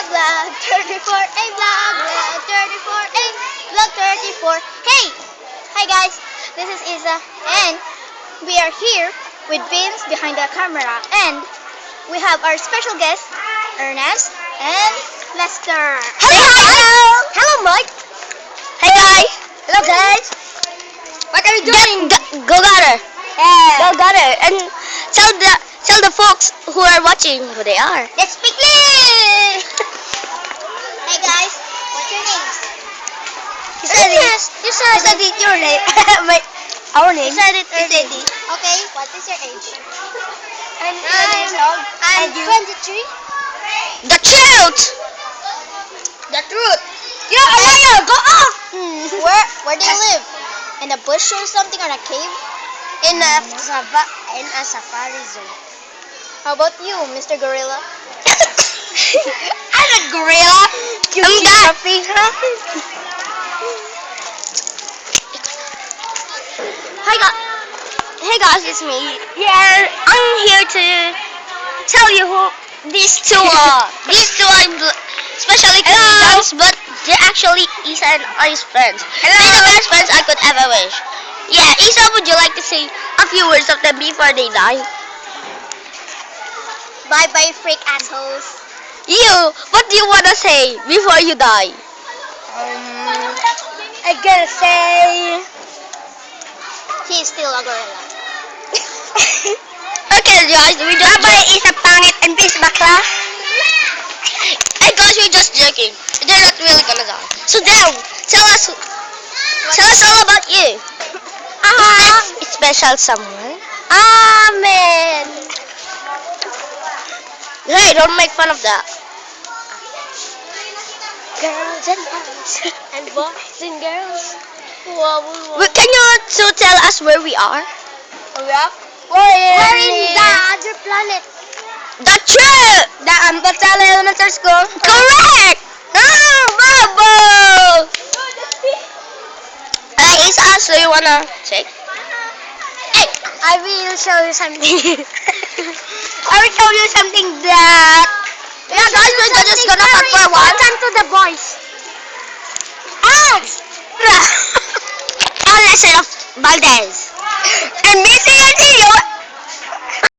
vlog 34, a vlog 34, a vlog 34. Hey! Hi guys, this is Isa and we are here with Vince behind the camera and we have our special guest Ernest and Lester. Hello! Hello Mike! Hey guys! Hello guys! What are you doing? Go Gutter! Yeah. Go Gutter! And tell the folks who are watching who they are. Let's speak English! Hey guys, what's your names? You said it. You said it. Your name. Our name. You said it You said early. it. Okay, what is your age? I'm I'm 23. The truth! The truth. You're a liar! Go off! Where do you live? In a bush or something or a cave? In a safari zone. How about you, Mr. Gorilla? I'm a gorilla. I'm that. Hey guys, it's me. Yeah, I'm here to tell you who these two are. These two are especially guys, but they're actually Isa and I's friends. They're the best friends I could ever wish. Yeah, Isa, would you like to say a few words of them before they die? Bye bye, freak assholes. You, what do you want to say before you die? I gotta say... He's still a gorilla. Okay guys, we just... Bye is a pangit and peace bakla. Hey guys, we're just joking. They're not really gonna die. So now, tell us all about you. It's special someone. Amen. Hey, don't make fun of that. Girls and boys and boys and girls. Can you also tell us where we are? We're in the other planet. The truth! The Ambatsala Elementary School. Correct! Bravo! Isa, so you wanna check? Hey, I will show you something. I will show you something that... Yeah guys, we're just gonna cut for one. Welcome to the boys. Axe! A lesson of Valdez. And missing a